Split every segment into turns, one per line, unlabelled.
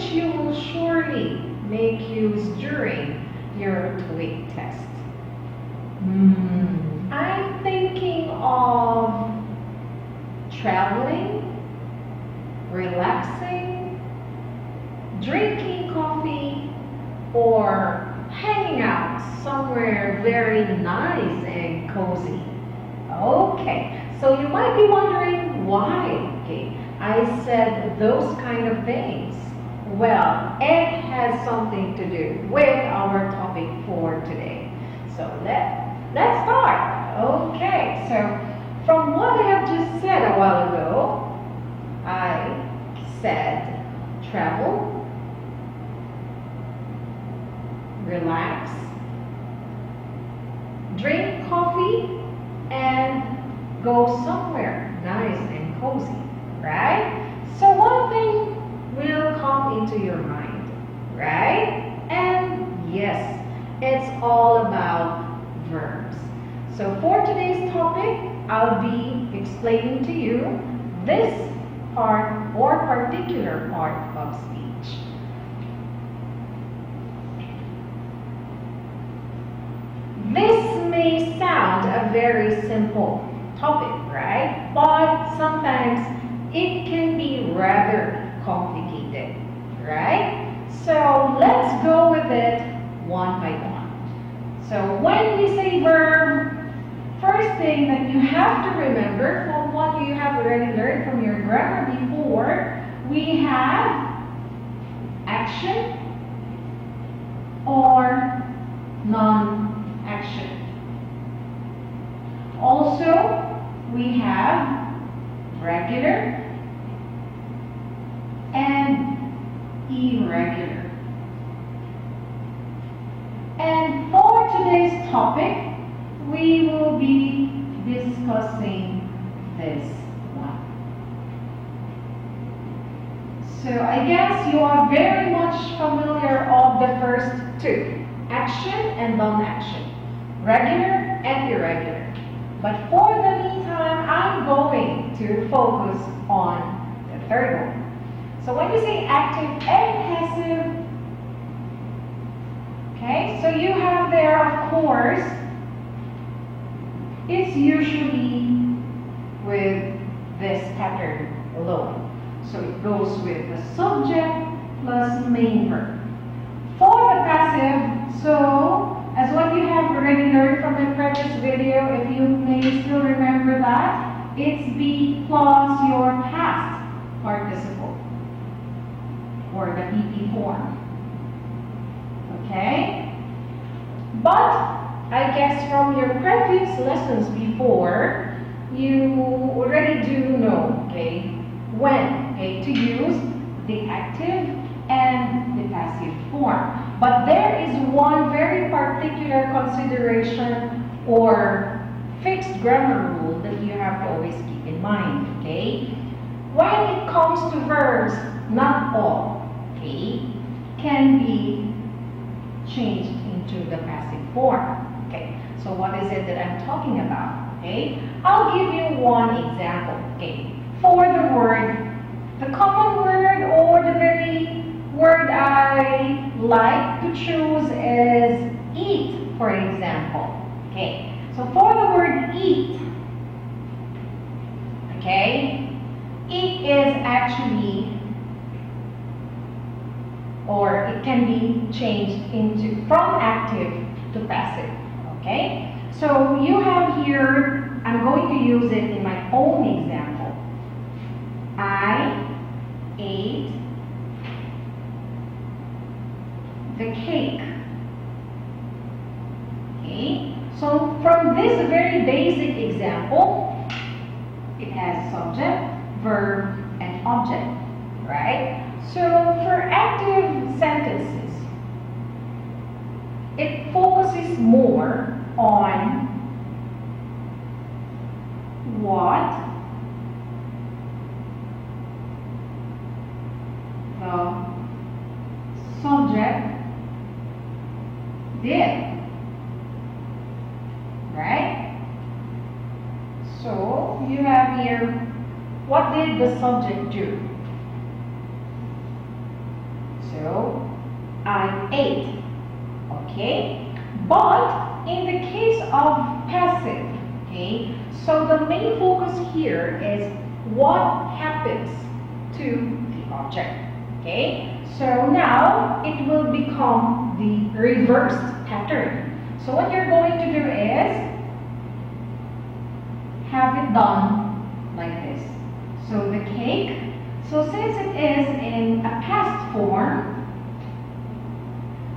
which you will surely make use during your TOEIC test. I'm thinking of traveling, relaxing, drinking coffee, or hanging out somewhere very nice and cozy. Okay, so you might be wondering why, okay, I said those kind of things. Well, it has something to do with our topic for today. So let's start. Okay, so from what I have just said a while ago, I said travel, relax, drink coffee, and go somewhere nice and cozy, right? So one thing will come into your mind, right? And yes, it's all about verbs. So for today's topic, I'll be explaining to you this part or particular part of speech. This may sound a very simple topic, right? But sometimes it can be rather complicated, right? So let's go with it one by one. So when we say verb, first thing that you have to remember from what you have already learned from your grammar before, we have action or non-action. Also, we have regular and irregular. And for today's topic, we will be discussing this one. So I guess you are very much familiar of the first two, action and non-action, regular and irregular. But for the meantime, I'm going to focus on the third one. So when you say active and passive, okay, so you have there, of course, it's usually with this pattern alone. So it goes with the subject plus main verb. For the passive, so as what you have already learned from the previous video, if you may still remember that, it's be plus your past participle or the PP form. Okay? But I guess from your previous lessons before, you already do know, okay, when, okay, to use the active and the passive form. But there is one very particular consideration or fixed grammar rule that you have to always keep in mind, okay? When it comes to verbs, not all, okay, can be changed into the passive form. Okay, so what is it that I'm talking about? Okay, I'll give you one example. Okay, for the word, the common word or the very word I like to choose is eat, for example. Okay, so for the word eat, okay, eat is actually, or it can be changed into from active to passive. Okay, so you have here, I'm going to use it in my own example. I ate the cake. Okay, so from this very basic example, it has subject, verb, and object, right? So for active sentences, it focuses more on what the subject did, right? So you have here, what did the subject do? So, I ate. Okay? But in the case of passive, okay, so the main focus here is what happens to the object. Okay? So now it will become the reversed pattern. So what you're going to do is have it done like this. So the cake, so since it is in a past form,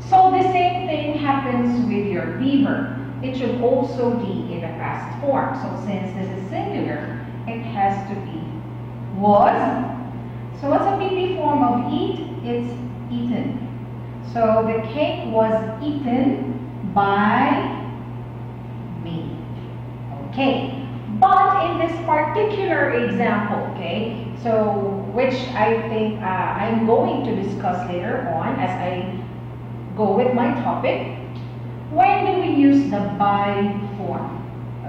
so the same thing happens with your beaver. It should also be in a past form. So since this is singular, it has to be was. So what's a PP form of eat? It's eaten. So the cake was eaten by me. Okay. But in this particular example, okay, so which I think I'm going to discuss later on as I go with my topic, when do we use the by form?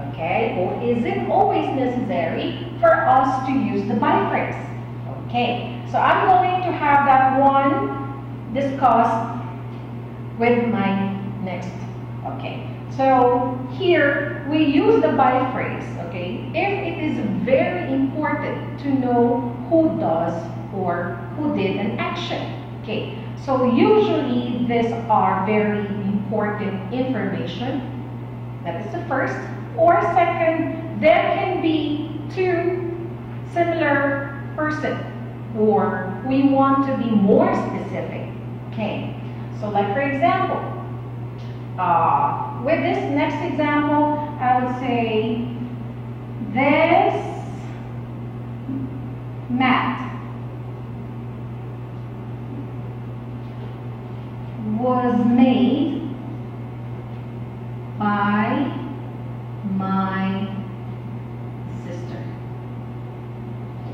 Okay, or is it always necessary for us to use the by phrase? Okay, so I'm going to have that one discussed with my next. Okay, so here we use the by phrase. Okay, if it is very important to know who does or who did an action. Okay, so usually these are very important information. That is the first. Or second, there can be two similar person, or we want to be more specific. Okay, so like for example, with this next example, I would say this mat was made by my sister.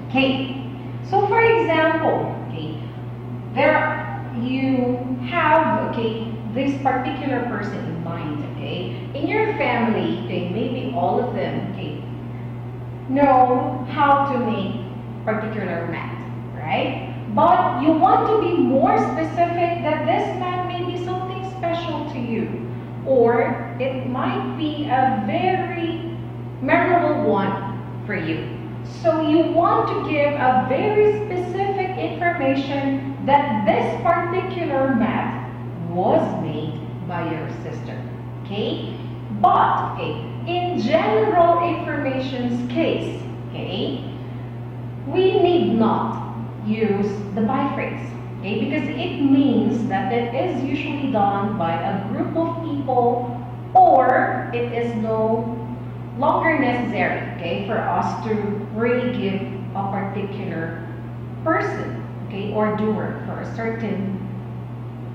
Okay, so for example, okay, there you have, okay, this particular person in mind, okay, in your family, okay, maybe all of them, okay, know how to make particular mat, right? But you want to be more specific that this mat may be something special to you, or it might be a very memorable one for you. So you want to give a very specific information that this particular mat was made by your sister. Okay? But, okay, in general information's case, okay, we need not use the by phrase, okay, because it means that it is usually done by a group of people, or it is no longer necessary, okay, for us to really give a particular person, okay, or doer for a certain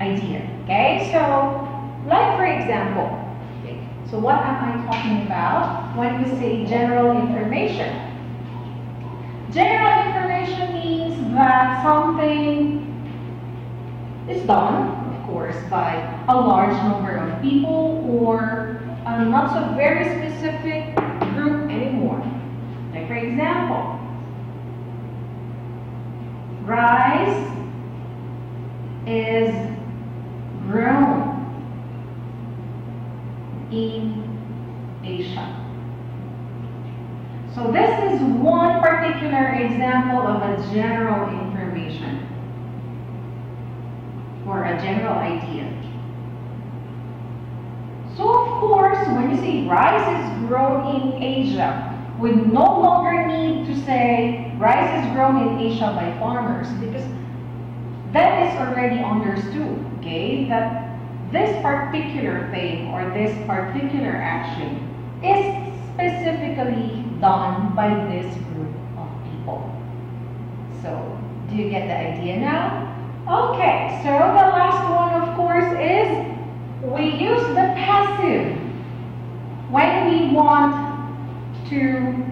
idea. Okay, so like for example, okay, so what am I talking about when we say general information? General information means that something is done, of course, by a large number of people, or not so very specific group anymore. Like for example, rice is grown in Asia. So this is one particular example of a general information or a general idea. So of course, when you say rice is grown in Asia, we no longer need to say rice is grown in Asia by farmers, because that is already understood, okay, that this particular thing or this particular action is specifically done by this group of people. So, do you get the idea now? Okay, so the last one, of course, is we use the passive when we want to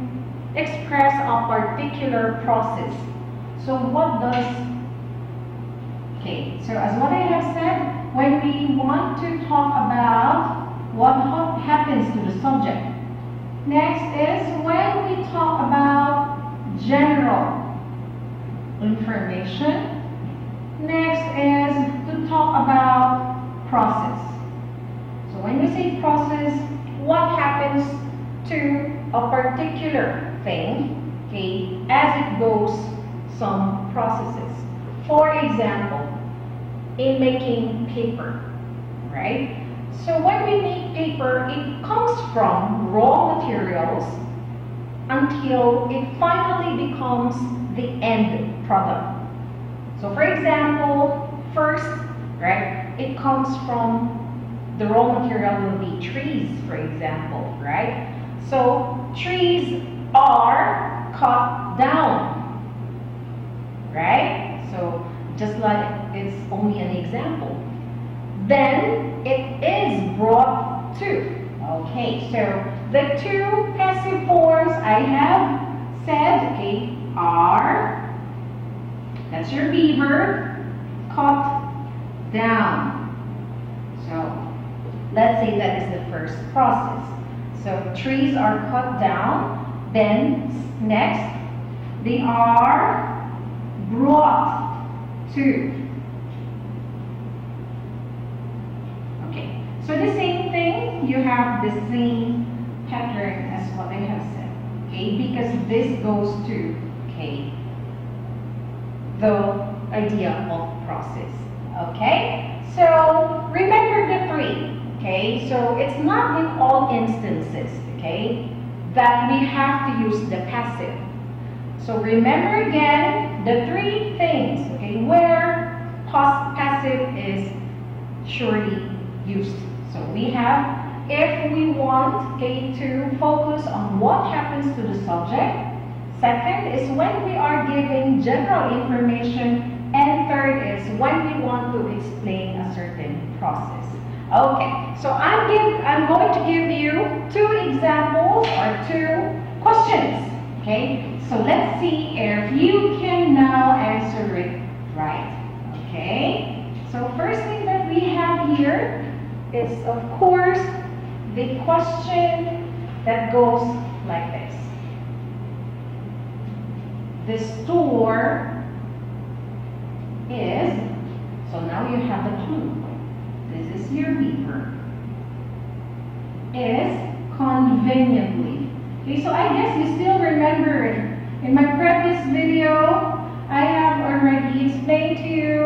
express a particular process. So what does, okay, so as what I have said, when we want to talk about what happens to the subject. Next is when we talk about general information. Next is to talk about process. So when we say process, what happens to a particular thing, okay, as it goes some processes. For example, in making paper, right? So when we make paper, it comes from raw materials until it finally becomes the end product. So for example, first, right, it comes from the raw material will be trees, for example, right? So trees are cut down, right? So just like it's only an example. Then it is brought to. Okay, so the two passive forms I have said, okay, are, that's your beaver, cut down. So let's say that is the first process. So trees are cut down, then next they are brought to. Okay, so the same thing, you have the same pattern as what I have said, okay, because this goes to, okay, the idea of process, okay? So remember the three, okay? So it's not in all instances, okay, that we have to use the passive. So remember again the three things, okay, where passive is surely used. So we have, if we want, okay, to focus on what happens to the subject. Second is when we are giving general information. And third is when we want to explain a certain process. Okay, so I'm going to give you two examples or two questions. Okay, so let's see if you can now answer it right. Okay, so first thing that we have here is, of course, the question that goes like this. The store is, so now you have the clue. This is your beaver. Is conveniently. Okay, so I guess you still remember it. In my previous video, I have already explained to you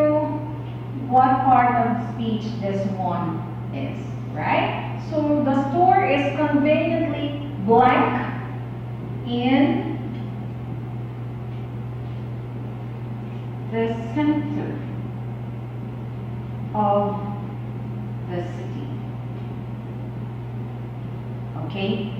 what part of speech this one is, right? So the store is conveniently blank in the center of the city. Okay?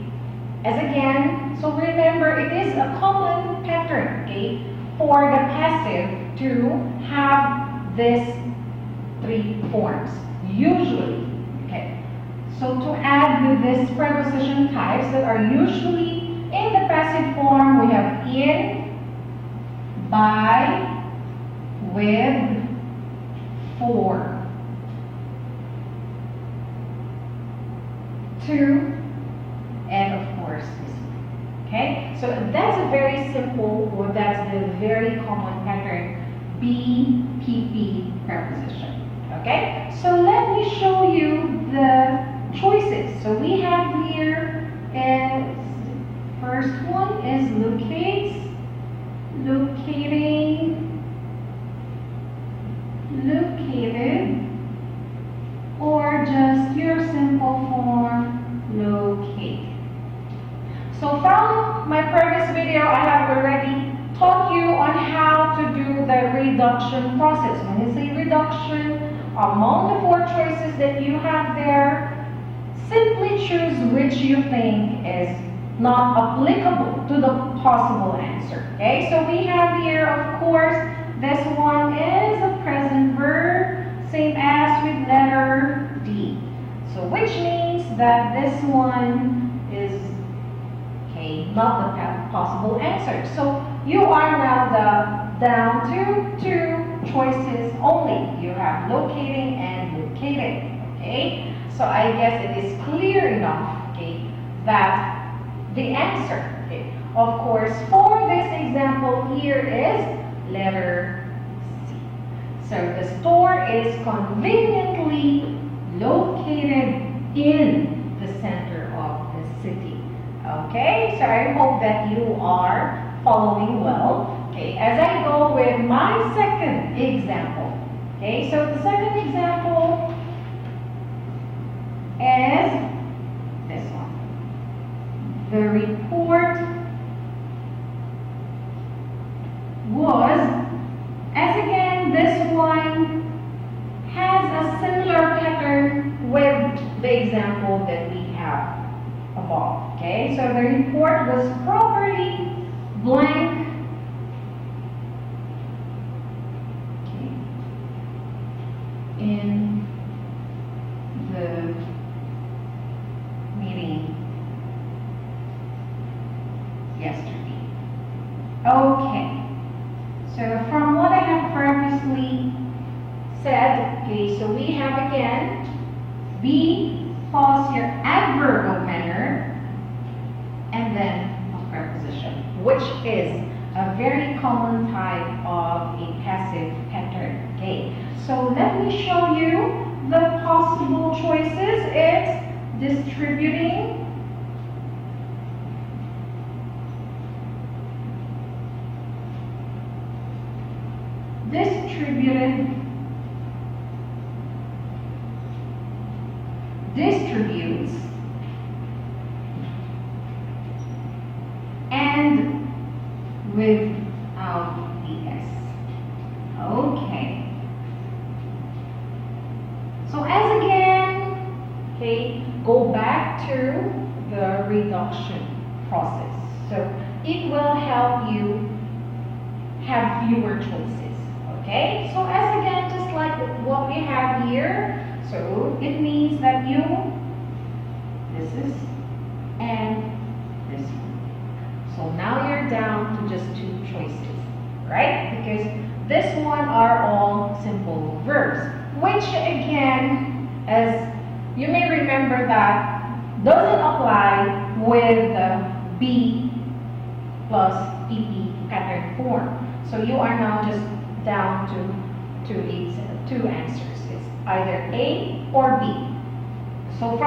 As again, so remember it is a common pattern, okay, for the passive to have these three forms, usually, okay. So to add with these preposition types that are usually in the passive form, we have in, by, with, for, to, and of course this one. Okay, so that's a very simple, or that's the very common pattern, BPP preposition. Okay, so let me show you the choices. So we have here, first one is locates, locating, located, or just your simple form, locate. So from my previous video, I have already taught you on how to do the reduction process. When you say reduction, among the four choices that you have there, simply choose which you think is not applicable to the possible answer. Okay, so we have here, of course, this one is a present verb, same as with letter D. So which means that this one is, okay, not the possible answer. So you are now down to two choices only. You have locating and located. Okay, so I guess it is clear enough, okay, that the answer, okay, of course, for this example here is letter C. So the store is conveniently located in the center of the city. Okay, so I hope that you are following well. Okay, as I go with my second example. Okay, so the second example is this one. The report was, as again, this one has a similar pattern with the example that we have above. Okay, so the report was properly blank. Okay. In the meeting yesterday. Okay. So from what I have previously said, okay, so we have again be plus your adverb of manner and then a preposition, which is a very common type of a passive pattern. Okay, so let me show you the possible choices. It's distributing, distributed, distributes, and without the S. Okay. So as again, okay, go back to the reduction process. So it will help you have fewer choices. Okay, so as again, just like what we have here, so it means that this is, and this one. So now you're down to just two choices, right? Because this one are all simple verbs, which again, as you may remember, that doesn't apply with the be plus ep pattern form. So you are now just down to two answers. It's either A or B. So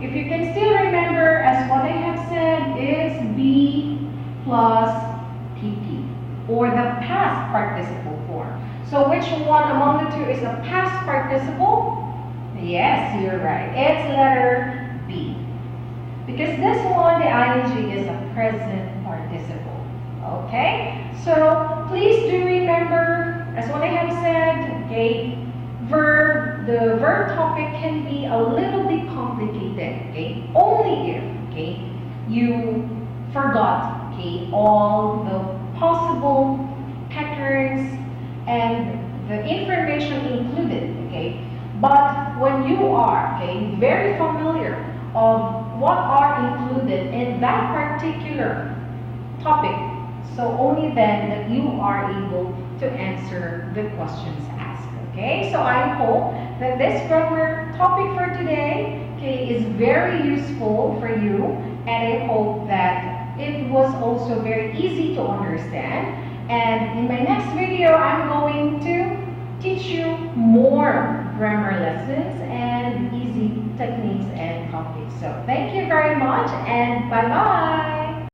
if you can still remember, as what I have said, is B plus PP, or the past participle form. So which one among the two is the past participle? Yes, you're right. It's letter B. Because this one, the ing, is a present participle. Okay? So please do remember, as what I have said, okay, the verb topic can be a little bit complicated, okay? Only if, okay, you forgot, okay, all the possible patterns and the information included, okay? But when you are, okay, very familiar of what are included in that particular topic, so only then that you are able to answer the questions asked. Okay, so I hope that this grammar topic for today, okay, is very useful for you, and I hope that it was also very easy to understand. And in my next video, I'm going to teach you more grammar lessons and easy techniques and topics. So thank you very much, and bye-bye.